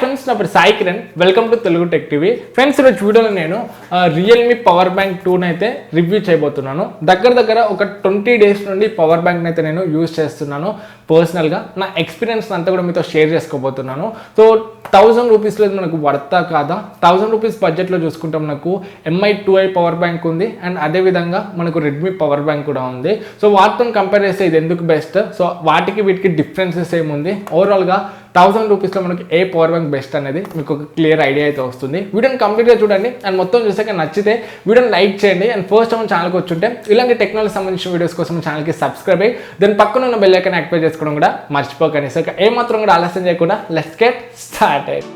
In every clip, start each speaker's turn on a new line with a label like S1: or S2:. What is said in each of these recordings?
S1: Friends, నా పేరు Sai Kiran. Welcome to Telugu tech TV. Friends, ఈరోజు వీడియోలో నేను రియల్మీ పవర్ బ్యాంక్ 2 అయితే రివ్యూ చేయబోతున్నాను. దగ్గర ఒక 20 days నుండి పవర్ బ్యాంక్ అయితే నేను యూజ్ చేస్తున్నాను. పర్సనల్గా నా ఎక్స్పీరియన్స్ అంతా కూడా మీతో షేర్ చేసుకోబోతున్నాను. సో 1000 రూపీస్లో మనకు వర్తా కాదా? 1000 రూపీస్ బడ్జెట్లో చూసుకుంటే మనకు MI 2i పవర్ బ్యాంక్ ఉంది, అండ్ అదేవిధంగా మనకు రెడ్మీ పవర్ బ్యాంక్ కూడా ఉంది. సో వాటితో కంపేర్ చేస్తే ఇది ఎందుకు బెస్ట్, సో వీటికి డిఫరెన్సెస్ ఏముంది, ఓవరాల్గా 1000 రూపీస్లో మనకి ఏ పవర్ బ్యాంక్ బెస్ట్ అనేది మీకు ఒక క్లియర్ ఐడియా అయితే వస్తుంది. వీడియోని కంప్లీట్గా చూడండి, అండ్ మొత్తం చూసాక నచ్చితే వీడియోని లైక్ చేయండి. అండ్ ఫస్ట్ మన ఛానల్కి వచ్చుంటే ఇలాంటి టెక్నాలజీ సంబంధించిన వీడియోస్ కోసం ఛానల్కి సబ్స్క్రైబ్ అయ్యి దాని పక్కన ఉన్న బెల్ ఐకాన్ యాక్టివేట్ చేసుకోవడం కూడా మర్చిపోకండి. సో ఏమాత్రం కూడా ఆలస్యం చేయకుండా లెట్స్ గెట్ స్టార్టెడ్.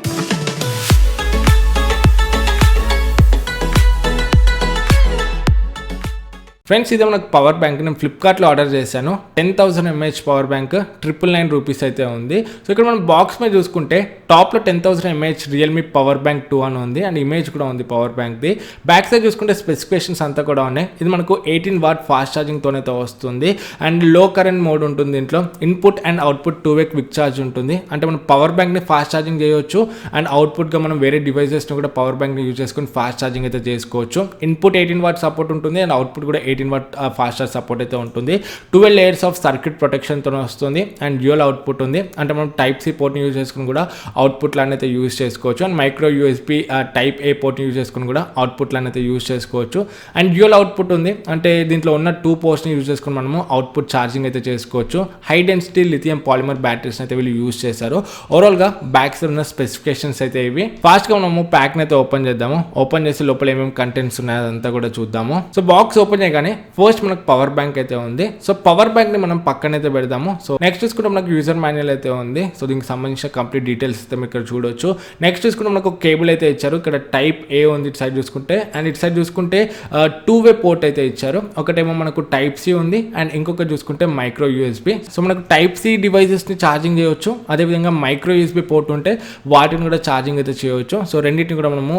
S1: ఫ్రెండ్స్, ఇది మనకు పవర్ బ్యాంక్ నేను ఫ్లిప్కార్ట్లో ఆర్డర్ చేశాను. 10,000 mAh పవర్ బ్యాంక్ 999 రూపీస్ అయితే ఉంది. సో ఇక్కడ మనం బాక్స్ మీద చూసుకుంటే టాప్లో 10,000 mAh రియల్మీ పవర్ బ్యాంక్ 2 అని ఉంది, అండ్ ఇమేజ్ కూడా ఉంది పవర్ బ్యాంక్ది. బ్యాక్ సైడ్ చూసుకుంటే స్పెసిఫికేషన్స్ అంతా కూడా ఉన్నాయి. ఇది మనకు 18 వాట్ ఫాస్ట్ ఛార్జింగ్తోనైతే వస్తుంది, అండ్ లో కరెంట్ మోడ్ ఉంటుంది. దీంట్లో input and output 2-way quick charge ఉంటుంది. అంటే మనం పవర్ బ్యాంక్ని ఫాస్ట్ ఛార్జింగ్ చేయవచ్చు, అండ్ అవుట్పుట్గా మనం వేరే డివైజెస్ని కూడా పవర్ బ్యాంక్ని యూజ్ చేసుకొని ఫాస్ట్ ఛార్జింగ్ అయితే చేసుకోవచ్చు. ఇన్పుట్ 18 వాట్ సపోర్ట్ ఉంటుంది, అండ్ అవుట్పుట్ కూడా 18 వాట్ ఫాస్ట్ ఛార్జ్ సపోర్ట్ అయితే ఉంటుంది. 12 layers ఆఫ్ సర్క్యూట్ ప్రొటెక్షన్తో వస్తుంది, అండ్ డ్యూయల్ అవుట్పుట్ ఉంది. అంటే మనం టైప్ సి పోర్ట్ని యూజ్ చేసుకుని కూడా అవుట్పుట్ లాన్ అయితే యూజ్ చేసుకోవచ్చు, and micro USB type A పోర్ట్ని యూజ్ చేసుకుని కూడా అవుట్పుట్ లాన్ అయితే యూజ్ చేసుకోవచ్చు. అండ్ డ్యూయల్ అవుట్పుట్ ఉంది, అంటే దీంట్లో ఉన్న 2 పోర్ట్స్ని యూజ్ చేసుకుని మనము అవుట్పుట్ ఛార్జింగ్ అయితే చేసుకోవచ్చు. High density lithium polymer batteries అయితే వీళ్ళు యూజ్ చేశారు. ఓవరాల్గా బ్యాక్స్ ఉన్న స్పెసిఫికేషన్స్ అయితే ఇవి. ఫాస్ట్గా మనము ప్యాక్ని అయితే ఓపెన్ చేద్దాము. ఓపెన్ చేసి లోపల ఏమేమి కంటెంట్స్ ఉన్నాయో అదంతా కూడా చూద్దాము. సో బాక్స్ ఓపెన్ చేయగానే ఫస్ట్ మనకు పవర్ బ్యాంక్ అయితే ఉంది. సో పవర్ బ్యాంక్ ని మనం పక్కన అయితే పెడదాము. సో నెక్స్ట్ చూసుకుంటే మనకు యూజర్ మాన్యువల్ అయితే ఉంది. సో దీనికి సంబంధించిన కంప్లీట్ డీటెయిల్స్ అయితే ఇక్కడ చూడొచ్చు. నెక్స్ట్ చూసుకుంటే మనకు కేబుల్ అయితే ఇచ్చారు. ఇక్కడ టైప్ ఏ ఉంది ఇటు సైడ్ చూసుకుంటే, అండ్ ఇటు సైడ్ చూసుకుంటే 2-way పోర్ట్ అయితే ఇచ్చారు. ఒకటేమో మనకు టైప్ సి ఉంది, అండ్ ఇంకొకటి చూసుకుంటే మైక్రో యూఎస్బి. సో మనకు టైప్ సి డివైజెస్ ని ఛార్జింగ్ చేయవచ్చు, అదేవిధంగా మైక్రో యూఎస్బి పోర్ట్ ఉంటే వాటిని కూడా ఛార్జింగ్ అయితే చేయవచ్చు. సో రెండింటిని కూడా మనము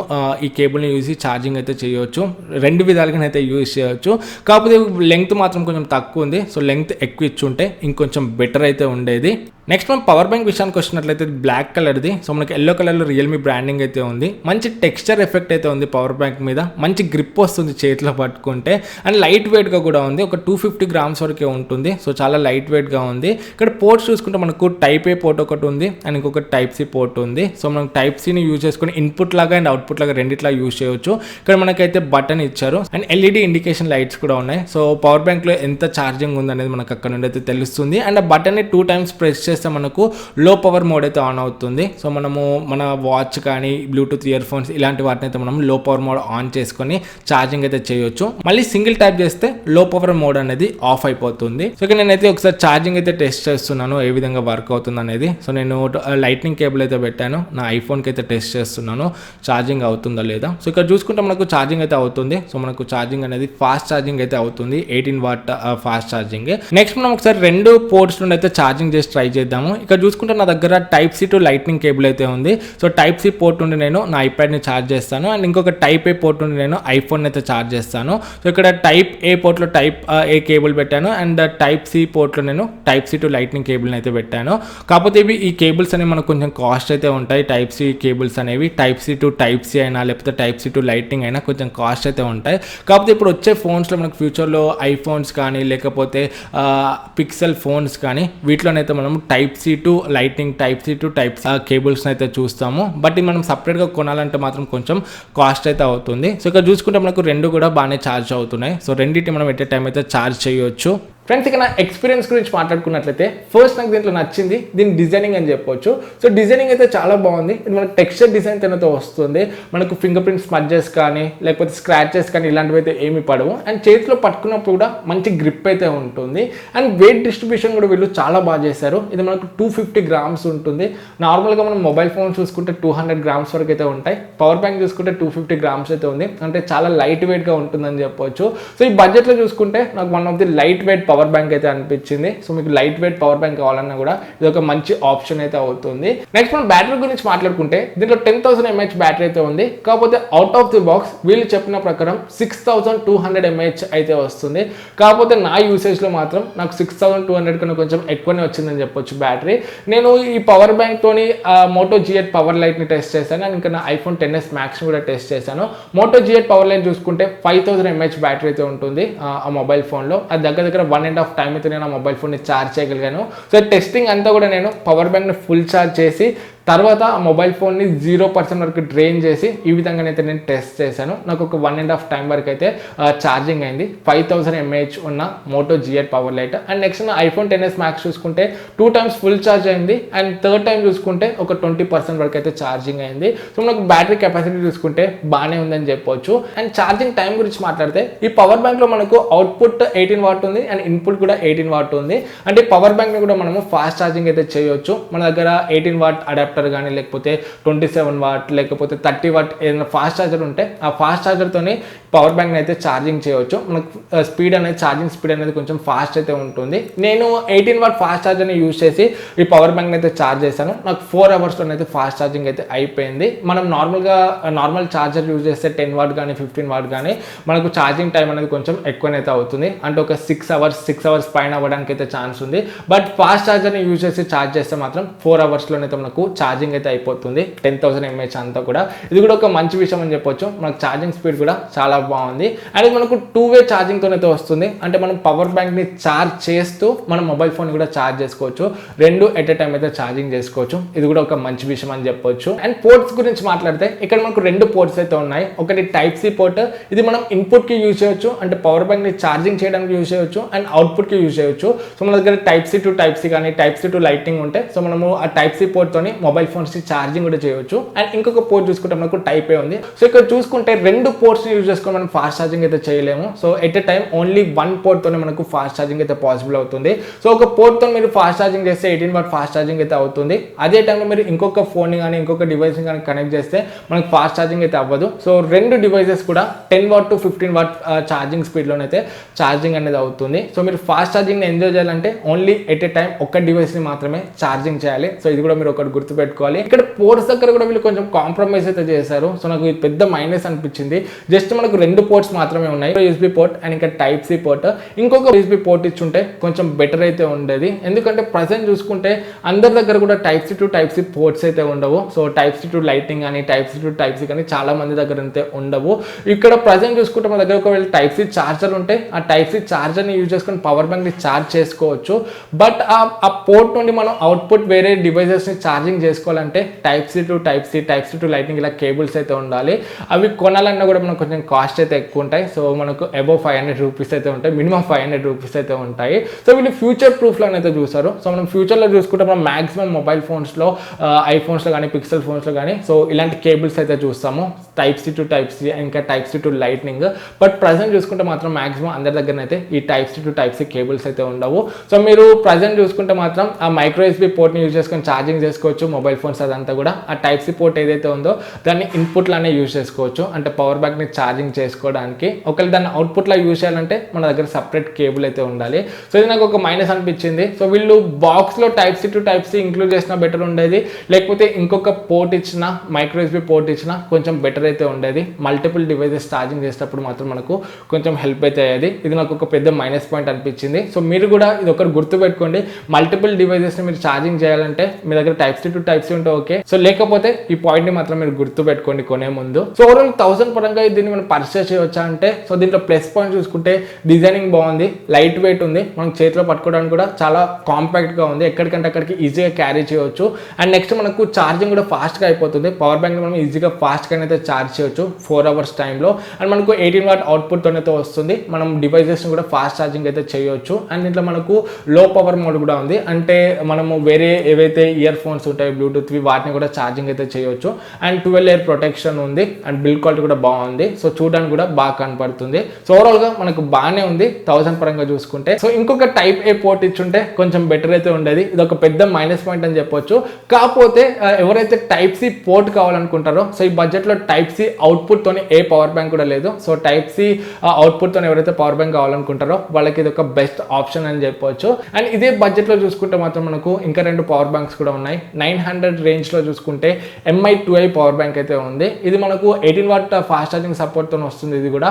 S1: ఈ కేబుల్ ని యూజ్ ఛార్జింగ్ అయితే చేయవచ్చు. రెండు విధాలుగా అయితే యూజ్ చేయవచ్చు. కాకపోతే లెంగ్త్ మాత్రం కొంచెం తక్కువ ఉంది. సో లెంగ్త్ ఎక్కువ ఇచ్చుంటే ఇంకొంచెం బెటర్ అయితే ఉండేది. నెక్స్ట్ మనం పవర్ బ్యాంక్ విషయానికి వచ్చినట్లయితే బ్లాక్ కలర్ది. సో మనకి ఎల్లో కలర్లో రియల్మీ బ్రాండింగ్ అయితే ఉంది. మంచి టెక్స్చర్ ఎఫెక్ట్ అయితే ఉంది పవర్ బ్యాంక్ మీద. మంచి గ్రిప్ వస్తుంది చేతిలో పట్టుకుంటే, అండ్ లైట్ వెయిట్గా కూడా ఉంది. ఒక 250 grams వరకే ఉంటుంది. సో చాలా లైట్ వెయిట్గా ఉంది. ఇక్కడ పోర్ట్స్ చూసుకుంటే మనకు టైప్ ఏ పోర్ట్ ఒకటి ఉంది, అండ్ ఇంకొక టైప్ సి పోర్ట్ ఉంది. సో మనం టైప్ సిని యూజ్ చేసుకుని ఇన్పుట్ లాగా అండ్ అవుట్పుట్ లాగా రెండిట్లా యూజ్ చేయవచ్చు. ఇక్కడ మనకైతే బటన్ ఇచ్చారు, అండ్ ఎల్ఈడి ఇండికేషన్ లైట్స్ కూడా ఉన్నాయి. సో పవర్ బ్యాంక్లో ఎంత ఛార్జింగ్ ఉంది అనేది మనకు అక్కడ నుండి అయితే తెలుస్తుంది. అండ్ ఆ బటన్ని 2 times ప్రెస్ చేస్తే మనకు లో పవర్ మోడ్ అయితే ఆన్ అవుతుంది. సో మనము మన వాచ్ కానీ బ్లూటూత్ ఇయర్ ఫోన్స్ ఇలాంటి వాటిని అయితే మనం లో పవర్ మోడ్ ఆన్ చేసుకొని ఛార్జింగ్ అయితే చేయొచ్చు. మళ్ళీ సింగిల్ ట్యాప్ చేస్తే లో పవర్ మోడ్ అనేది ఆఫ్ అయిపోతుంది. సో ఇక్కడ నేనైతే ఒకసారి ఛార్జింగ్ అయితే టెస్ట్ చేస్తున్నాను ఏ విధంగా వర్క్ అవుతుంది అనేది. సో నేను లైట్నింగ్ కేబుల్ అయితే పెట్టాను, నా ఐఫోన్కి అయితే టెస్ట్ చేస్తున్నాను ఛార్జింగ్ అవుతుందా లేదా. సో ఇక్కడ చూసుకుంటే మనకు ఛార్జింగ్ అయితే అవుతుంది. సో మనకు ఛార్జింగ్ అనేది ఫాస్ట్ ఛార్జింగ్ అయితే అవుతుంది, 18 వాట్ ఫాస్ట్ ఛార్జింగ్. నెక్స్ట్ మనం ఒకసారి 2 పోర్ట్స్ నుండి అయితే ఛార్జింగ్ చేసి ట్రై చేద్దాము. ఇక్కడ చూసుకుంటే నా దగ్గర type C to lightning cable అయితే ఉంది. సో టైప్ సి పోర్ట్ నుండి నేను నా ఐప్యాడ్ని ఛార్జ్ చేస్తాను, అండ్ ఇంకొక టైప్ ఏ పోర్ట్ నుండి నేను ఐఫోన్ అయితే ఛార్జ్ చేస్తాను. సో ఇక్కడ టైప్ ఏ పోర్ట్లో టైప్ ఏ కేబుల్ పెట్టాను, అండ్ టైప్ సి పోర్ట్లో నేను టైప్ సి టు లైట్నింగ్ కేబుల్ని అయితే పెట్టాను. కాకపోతే ఈ కేబుల్స్ అనేవి మనకు కొంచెం కాస్ట్ అయితే ఉంటాయి. టైప్ సి కేబుల్స్ అనేవి type C to type C అయినా లేకపోతే టైప్ సి టు లైట్నింగ్ అయినా కొంచెం కాస్ట్ అయితే ఉంటాయి. కాకపోతే ఇప్పుడు వచ్చే ఫోన్స్లో మనకు ఫ్యూచర్లో ఐఫోన్స్ కానీ లేకపోతే పిక్సెల్ ఫోన్స్ కానీ వీటిలోనైతే మనం type C to lightning, type C to type cables అయితే చూస్తాము. బట్ ఇది మనం సపరేట్గా కొనాలంటే మాత్రం కొంచెం కాస్ట్ అయితే అవుతుంది. సో ఇక్కడ చూసుకుంటే మనకు 2 కూడా బాగానే ఛార్జ్ అవుతున్నాయి. సో రెండింటి మనం ఎట్ ఏ టైం అయితే ఛార్జ్ చేయొచ్చు. ఫ్రెండ్స్, ఇక నా ఎక్స్పీరియన్స్ గురించి మాట్లాడుకున్నట్లయితే ఫస్ట్ నాకు దీంట్లో నచ్చింది దీని డిజైనింగ్ అని చెప్పొచ్చు. సో డిజైనింగ్ అయితే చాలా బాగుంది. ఇది మనకు టెక్స్చర్ డిజైన్ తనతో వస్తుంది. మనకు ఫింగర్ ప్రింట్ స్మడ్జెస్ కానీ లేకపోతే స్క్రాచెస్ కానీ ఇలాంటివి అయితే ఏమి పడవు, అండ్ చేతిలో పట్టుకున్నప్పుడు కూడా మంచి గ్రిప్ అయితే ఉంటుంది. అండ్ వెయిట్ డిస్ట్రిబ్యూషన్ కూడా వీళ్ళు చాలా బాగా చేశారు. ఇది మనకు 250 grams ఉంటుంది. నార్మల్గా మనం మొబైల్ ఫోన్ చూసుకుంటే 200 grams వరకు అయితే ఉంటాయి. పవర్ బ్యాంక్ చూసుకుంటే 250 grams అయితే ఉంది. అంటే చాలా లైట్ వెయిట్గా ఉంటుందని చెప్పొచ్చు. సో ఈ బడ్జెట్లో చూసుకుంటే నాకు one of the light weight power power bank అయితే అనిపించింది. సో మీకు లైట్ వెయిట్ పవర్ బ్యాంక్ కావాలన్నా కూడా ఇది ఒక మంచి ఆప్షన్ అయితే అవుతుంది. నెక్స్ట్ మనం బ్యాటరీ గురించి మాట్లాడుకుంటే దీంట్లో 10,000 mAh బ్యాటరీ అయితే ఉంది. కాకపోతే అవుట్ ఆఫ్ ది బాక్స్ వీళ్ళు చెప్పిన ప్రకారం 6,200 mAh అయితే వస్తుంది. కాకపోతే నా యూసేజ్లో మాత్రం నాకు 6,200 కన్నా కొంచెం ఎక్కువనే వచ్చిందని చెప్పొచ్చు బ్యాటరీ. నేను ఈ పవర్ బ్యాంక్ తోని మోటో G8 పవర్ లైట్ ని టెస్ట్ చేశాను అండ్ ఇంకా నా iPhone XS Max కూడా టెస్ట్ చేశాను. మోటో G8 పవర్ లైట్ చూసుకుంటే 5,000 mAh బ్యాటరీ అయితే ఉంటుంది ఆ మొబైల్ ఫోన్లో. అది దగ్గర 1.5 టైం అయితే నేను ఆ మొబైల్ ఫోన్ని ఛార్జ్ చేయగలిగాను. సో టెస్టింగ్ అంతా కూడా నేను పవర్ బ్యాంక్ని ఫుల్ ఛార్జ్ చేసి తర్వాత ఆ మొబైల్ ఫోన్ని 0% వరకు డ్రైన్ చేసి ఈ విధంగానైతే నేను టెస్ట్ చేశాను. నాకు ఒక 1.5 టైం వరకు అయితే ఛార్జింగ్ అయింది. 5,000 mAh ఉన్న Moto G8 power lite. And next నా iPhone XS Max చూసుకుంటే 2 టైమ్స్ ఫుల్ ఛార్జ్ అయింది అండ్ థర్డ్ టైం చూసుకుంటే ఒక 20% వరకు అయితే ఛార్జింగ్ అయింది. సో మనకు బ్యాటరీ కెపాసిటీ చూసుకుంటే బాగానే ఉందని చెప్పొచ్చు. అండ్ ఛార్జింగ్ టైం గురించి మాట్లాడితే ఈ పవర్ బ్యాంక్లో మనకు అవుట్పుట్ 18 వాట్ ఉంది అండ్ ఇన్పుట్ కూడా 18 వాట్ ఉంది. అంటే పవర్ బ్యాంక్ని కూడా మనము ఫాస్ట్ ఛార్జింగ్ అయితే చేయొచ్చు. మన దగ్గర 18 వాట్ అడాప్టర్ కానీ లేకపోతే 27 వాట్ లేకపోతే 30 వాట్ ఏదైనా ఫాస్ట్ ఛార్జర్ ఉంటే ఆ ఫాస్ట్ ఛార్జర్తోని పవర్ బ్యాంక్ని అయితే ఛార్జింగ్ చేయవచ్చు. మనకు స్పీడ్ అనేది ఛార్జింగ్ స్పీడ్ అనేది కొంచెం ఫాస్ట్ అయితే ఉంటుంది. నేను 18 వాట్ ఫాస్ట్ ఛార్జర్ని యూజ్ చేసి ఈ పవర్ బ్యాంక్ని అయితే ఛార్జ్ చేశాను. నాకు 4 అవర్స్లో అయితే ఫాస్ట్ ఛార్జింగ్ అయితే అయిపోయింది. మనం నార్మల్ ఛార్జర్ యూజ్ చేస్తే 10 వాట్ కానీ 15 వాట్ కానీ మనకు ఛార్జింగ్ టైం అనేది కొంచెం ఎక్కువనైతే అవుతుంది. అంటే ఒక 6 అవర్స్ పైన అవ్వడానికి అయితే ఛాన్స్ ఉంది. బట్ ఫాస్ట్ ఛార్జర్ని యూజ్ చేసి ఛార్జ్ చేస్తే మాత్రం 4 అవర్స్లోనైతే మనకు ఛార్జింగ్ అయితే అయిపోతుంది. 10,000 mAh అంతా కూడా ఇది కూడా ఒక మంచి విషయం అని చెప్పొచ్చు. మనకు ఛార్జింగ్ స్పీడ్ కూడా చాలా బాగుంది. అండ్ మనకు 2-వే ఛార్జింగ్తో అయితే వస్తుంది. అంటే మనం పవర్ బ్యాంక్ని ఛార్జ్ చేస్తూ మనం మొబైల్ ఫోన్ కూడా ఛార్జ్ చేసుకోవచ్చు. రెండు ఎట్ ఎ టైం అయితే ఛార్జింగ్ చేసుకోవచ్చు. ఇది కూడా ఒక మంచి విషయం అని చెప్పొచ్చు. అండ్ పోర్ట్స్ గురించి మాట్లాడితే ఇక్కడ మనకు 2 పోర్ట్స్ అయితే ఉన్నాయి. ఒకటి Type-C పోర్ట్, ఇది మనం ఇన్పుట్కి యూజ్ చేయొచ్చు. అంటే పవర్ బ్యాంక్ని ఛార్జింగ్ చేయడానికి యూజ్ చేయొచ్చు అండ్ అవుట్పుట్కి యూజ్ చేయొచ్చు. సో మన దగ్గర Type-C to Type-C కానీ Type-C to లైటింగ్ ఉంటే సో మనము ఆ Type-C పోర్ట్తోని మొబైల్ ఫోన్స్ ఛార్జింగ్ కూడా చేయొచ్చు. అండ్ ఇంకొక పోర్ట్ చూసుకుంటే మనకు Type-A ఉంది. సో ఇక్కడ చూసుకుంటే 2 పోర్ట్స్ని యూజ్ చేసుకొని మనం ఫాస్ట్ ఛార్జింగ్ అయితే చేయలేము. So at a time only 1 పోర్ట్తోనే మనకు ఫాస్ట్ ఛార్జింగ్ అయితే పాసిబుల్ అవుతుంది. సో ఒక పోర్ట్తో మీరు ఫాస్ట్ ఛార్జింగ్ చేస్తే 18 వాట్ ఫాస్ట్ ఛార్జింగ్ అయితే అవుతుంది. అదే టైంలో మీరు ఇంకొక ఫోన్ కానీ ఇంకొక డివైస్ని కానీ కనెక్ట్ చేస్తే మనకు ఫాస్ట్ ఛార్జింగ్ అయితే అవ్వదు. సో 2 డివైసెస్ కూడా 10 వాట్ to 15 వాట్ ఛార్జింగ్ స్పీడ్లోనైతే ఛార్జింగ్ అనేది అవుతుంది. సో మీరు ఫాస్ట్ ఛార్జింగ్ని ఎంజాయ్ చేయాలంటే ఓన్లీ ఎట్ ఎ టైం ఒక్క డివైస్ని మాత్రమే ఛార్జింగ్ చేయాలి. సో ఇది కూడా మీరు ఒకటి గుర్తుపెట్టుకోవాలి. ఇక్కడ పోర్ట్స్ దగ్గర కూడా వీళ్ళు కొంచెం కాంప్రమైజ్ అయితే చేశారు. సో నాకు ఇది పెద్ద మైనస్ అనిపించింది. జస్ట్ మనకు 2 పోర్ట్స్ మాత్రమే ఉన్నాయి. USB పోర్ట్ అండ్ ఇంకా Type-C పోర్ట్. ఇంకొక USB పోర్ట్ ఇచ్చుంటే కొంచెం బెటర్ అయితే ఉండేది. ఎందుకంటే ప్రజెంట్ చూసుకుంటే అందరి దగ్గర కూడా Type-C to Type-C పోర్ట్స్ అయితే ఉండవు. సో Type-C to లైటింగ్ కానీ Type-C to Type-C కానీ చాలా మంది దగ్గర అయితే ఉండవు. ఇక్కడ ప్రజెంట్ చూసుకుంటే మన దగ్గర ఒకవేళ Type-C చార్జర్ ఉంటే ఆ Type-C చార్జర్ని యూజ్ చేసుకొని పవర్ బ్యాంక్ని ఛార్జ్ చేసుకోవచ్చు. బట్ ఆ పోర్ట్ నుండి మనం అవుట్పుట్ వేరే డివైజెస్ని ఛార్జింగ్ చేసుకోవాలంటే Type-C to Type-C Type-C to lighting ఇలా కేబుల్స్ అయితే ఉండాలి. అవి కొనాలన్నా కూడా మనకు కొంచెం కాస్ట్ అయితే ఎక్కువ ఉంటాయి. సో మనకు అబౌవ్ 500 రూపీస్ అయితే ఉంటాయి. మినిమం 500 రూపీస్ అయితే ఉంటాయి. సో వీళ్ళు ఫ్యూచర్ ప్రూఫ్లో అయితే చూసారు. సో మనం ఫ్యూచర్లో చూసుకుంటే మనం మాక్సిమం మొబైల్ ఫోన్స్లో ఐఫోన్స్లో కానీ పిక్సెల్ ఫోన్స్లో కానీ సో ఇలాంటి కేబుల్స్ అయితే చూస్తాము. Type-C to Type-C ఇంకా Type-C to lighting. But present చూసుకుంటే మాత్రం మాక్సిమం అందరి దగ్గర అయితే ఈ Type-C to Type-C కేబుల్స్ అయితే ఉండవు. సో మీరు ప్రజెంట్ చూసుకుంటే మాత్రం ఆ మైక్రో USB పోర్ట్ని యూజ్ చేసుకొని ఛార్జింగ్ చేసుకోవచ్చు మొబైల్ ఫోన్స్ అదంతా కూడా. ఆ Type-C పోర్ట్ ఏదైతే ఉందో దాన్ని ఇన్పుట్లానే యూజ్ చేసుకోవచ్చు. అంటే పవర్ బ్యాంక్ని ఛార్జింగ్ చేసుకోవడానికి. ఒకవేళ దాన్ని అవుట్పుట్లో యూజ్ చేయాలంటే మన దగ్గర సపరేట్ కేబుల్ అయితే ఉండాలి. సో ఇది నాకు ఒక మైనస్ అనిపించింది. సో వీళ్ళు బాక్స్లో Type-C to Type-C ఇంక్లూడ్ చేసినా బెటర్ ఉండేది. లేకపోతే ఇంకొక పోర్ట్ ఇచ్చిన మైక్రో USB పోర్ట్ ఇచ్చినా కొంచెం బెటర్ అయితే ఉండేది. మల్టిపుల్ డివైజెస్ ఛార్జింగ్ చేసేటప్పుడు మాత్రం మనకు కొంచెం హెల్ప్ అయితే అయ్యేది. ఇది నాకు ఒక పెద్ద మైనస్ పాయింట్ అనిపించింది. సో మీరు కూడా ఇది ఒకటి గుర్తుపెట్టుకోండి. మల్టిపుల్ డివైజెస్ని మీరు ఛార్జింగ్ చేయాలంటే మీ దగ్గర Type-C to Type-C ఉంటే ఓకే. సో లేకపోతే ఈ పాయింట్ని మాత్రం మీరు గుర్తుపెట్టుకోండి కొనే ముందు. సో ఓవరాల్ 1000 పరంగా దీన్ని మనం పర్చేస్ చేయవచ్చా అంటే సో దీంట్లో ప్లస్ పాయింట్ చూసుకుంటే డిజైనింగ్ బాగుంది, లైట్ వెయిట్ ఉంది, మనం చేతిలో పట్టుకోవడానికి కూడా చాలా కాంపాక్ట్గా ఉంది. ఎక్కడికంటే అక్కడికి ఈజీగా క్యారీ చేయవచ్చు. అండ్ నెక్స్ట్ మనకు ఛార్జింగ్ కూడా ఫాస్ట్గా అయిపోతుంది. పవర్ బ్యాంక్ మనం ఈజీగా ఫాస్ట్గా అయితే ఛార్జ్ చేయొచ్చు 4 అవర్స్ టైంలో. అండ్ మనకు 18 వాట్ అవుట్పుట్తో అయితే వస్తుంది. మనం డివైజెస్ని కూడా ఫాస్ట్ ఛార్జింగ్ అయితే చేయొచ్చు. అండ్ దీంట్లో మనకు లో పవర్ మోడ్ కూడా ఉంది. అంటే మనము వేరే ఏవైతే ఇయర్ ఫోన్స్ ఉంటాయి బ్లూటూత్వి వాటిని కూడా ఛార్జింగ్ అయితే చేయొచ్చు. అండ్ 12 ఎయిర్ ప్రొటెక్షన్ ఉంది అండ్ బిల్డ్ క్వాలిటీ కూడా బాగుంది. సో చూడడానికి కూడా బాగా కనపడుతుంది. సో ఓవరాల్గా మనకు బాగానే ఉంది 1000 పరంగా చూసుకుంటే. సో ఇంకొక టైప్ ఏ పోర్ట్ ఇచ్చుంటే కొంచెం బెటర్ అయితే ఉండేది. ఇది ఒక పెద్ద మైనస్ పాయింట్ అని చెప్పొచ్చు. కాకపోతే ఎవరైతే టైప్ సి పోర్ట్ కావాలనుకుంటారో సో ఈ బడ్జెట్లో టైప్ సి అవుట్పుట్ తోని ఏ పవర్ బ్యాంక్ కూడా లేదు. సో టైప్ సి అవుట్పుట్ తోని ఎవరైతే పవర్ బ్యాంక్ కావాలనుకుంటారో వాళ్ళకి ఇది ఒక బెస్ట్ ఆప్షన్ అని చెప్పొచ్చు. అండ్ ఇదే బడ్జెట్లో చూసుకుంటే మాత్రం మనకు ఇంకా 2 పవర్ బ్యాంక్స్ కూడా ఉన్నాయి. 900 రేంజ్లో చూసుకుంటే MI2i పవర్ బ్యాంక్ అయితే ఉంది. ఇది మనకు 18 వాట్ ఫాస్ట్ ఛార్జింగ్ సపోర్ట్తో వస్తుంది. ఇది కూడా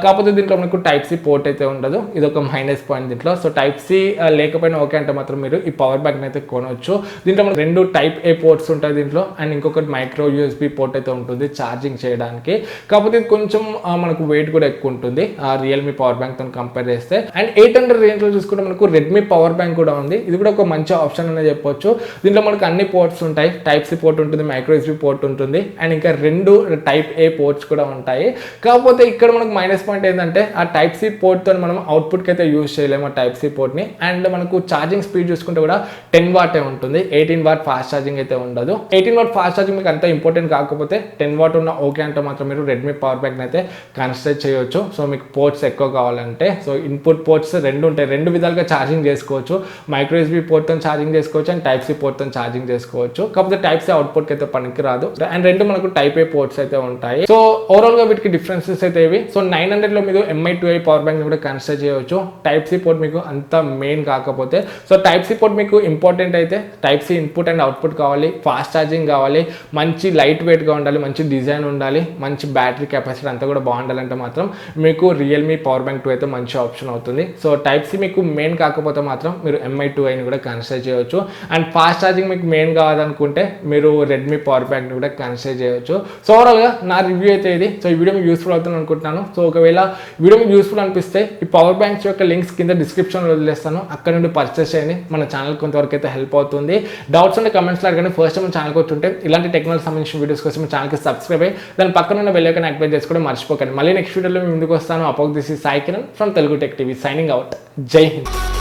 S1: కాకపోతే దీంట్లో మనకు టైప్ సి పోర్ట్ అయితే ఉండదు. ఇది ఒక మైనస్ పాయింట్ దీంట్లో. సో టైప్ సి లేకపోయినా ఓకే అంటే మాత్రం మీరు ఈ పవర్ బ్యాంక్ అయితే కొనవచ్చు. దీంట్లో మనకు 2 టైప్ ఏ పోర్ట్స్ ఉంటాయి దీంట్లో అండ్ ఇంకొకటి మైక్రో యూఎస్బి పోర్ట్ అయితే ఉంటుంది ఛార్జింగ్ చేయడానికి. కాకపోతే ఇది కొంచెం మనకు వెయిట్ కూడా ఎక్కువ ఉంటుంది రియల్మీ పవర్ బ్యాంక్ తో కంపేర్ చేస్తే. అండ్ 800 రేంజ్ లో చూసుకుంటే మనకు రెడ్మీ పవర్ బ్యాంక్ కూడా ఉంది. ఇది కూడా ఒక మంచి ఆప్షన్ అనే చెప్పొచ్చు. దీంట్లో మనకు అన్ని పోర్ట్స్ ఉంటాయి. టైప్ సి పోర్ట్ ఉంటుంది, మైక్రో యూఎస్బి పోర్ట్ ఉంటుంది అండ్ ఇంకా 2 టైప్ ఏ పోర్ట్స్ కూడా ఉంటాయి. కాకపోతే ఇక్కడ మనకు మైనస్ పాయింట్ ఏంటంటే ఆ టైప్ సి పోర్ట్ తో మనం అవుట్పుట్కి అయితే యూజ్ చేయలేము టైప్ సి పోర్ట్ ని. అండ్ మనకు ఛార్జింగ్ స్పీడ్ చూసుకుంటే కూడా 10 వాట్ ఉంటుంది. 18 వాట్ ఫాస్ట్ ఛార్జింగ్ అయితే ఉండదు. 18 వాట్ ఫాస్ట్ ఛార్జింగ్ మీకు అంత ఇంపార్టెంట్ కాకపోతే 10 వాట్ ఉన్న ఓకే అంటే మాత్రం మీరు రెడ్మీ పవర్ బ్యాంక్ అయితే కన్సిడర్ చేయొచ్చు. సో మీకు పోర్ట్స్ ఎక్కువ కావాలంటే సో ఇన్పుట్ పోర్ట్స్ 2 ఉంటాయి. 2 విధాలుగా ఛార్జింగ్ చేసుకోవచ్చు. మైక్రో యూఎస్బి పోర్ట్ తో ఛార్జింగ్ చేసుకోవచ్చు అండ్ టైప్ సి పోర్ట్ తో ఛార్జింగ్ చేసుకోవచ్చు. కాకపోతే టైప్ సి అవుట్పుట్ అయితే పనికి రాదు. అండ్ 2 మనకు టైప్ ఏ పోర్ట్స్ అయితే ఉంటాయి. సో ఓవరాల్ గా వీటికి డిఫరెన్సెస్ అయితే ఇవి. సో 900 లో మీరు MI2i పవర్ బ్యాంక్ కూడా కన్సిడర్ చేయవచ్చు. టైప్ సి పోర్ట్ మీకు అంత మెయిన్ కాకపోతే సో టైప్ సి పోర్ట్ మీకు ఇంపార్టెంట్ అయితే type C input and output కావాలి, ఫాస్ట్ ఛార్జింగ్ కావాలి, మంచి లైట్ వెయిట్గా ఉండాలి, మంచి డిజైన్ ఉండాలి, మంచి బ్యాటరీ కెపాసిటీ అంతా కూడా బాగుండాలంటే మాత్రం మీకు రియల్మీ పవర్ బ్యాంక్ 2 అయితే మంచి ఆప్షన్ అవుతుంది. సో టైప్ సి మీకు మెయిన్ కాకపోతే మాత్రం మీరు MI2iని కూడా కన్సిడర్ చేయవచ్చు. అండ్ ఫాస్ట్ ఛార్జింగ్ మీకు మెయిన్ కావాలనుకుంటే మీరు రెడ్మీ పవర్ బ్యాంక్ని కూడా కన్సిడర్ చేయవచ్చు. సో ఓవరాల్గా నా రివ్యూ అయితే ఇది. సో ఈ వీడియో మీకు యూస్ఫుల్ అవుతుంది అనుకుంటున్నాను. సో ఒకవేళ వీడియో మీకు యూస్ఫుల్ అనిపిస్తే ఈ పవర్ బ్యాంక్స్ యొక్క లింక్స్ కింద డిస్క్రిప్షన్లో వదిలేస్తాను. అక్కడ నుండి పర్చేస్ చేయండి. మన ఛానల్ కొంతవరకు అయితే హెల్ప్ అవుతుంది. డౌట్స్ ఉంటే కమెంట్స్లో అడగండి. ఫస్ట్ టైం మన ఛానల్కి వచ్చుంటే ఇలాంటి టెక్నాలజీ సంబంధించిన వీడియోస్ కోసం మన ఛానల్కి సబ్స్క్రైబ్ అయ్యి దాని పక్కన ఉన్న బెల్ ఐకాన్ యాక్టివేట్ చేసుకోవడం మర్చిపోకండి. మళ్ళీ నెక్స్ట్ వీడియోలో మేము ముందుకు వస్తాను. అపోక్ this is Sai Kiran from Telugu tech TV signing out. జై హింద్.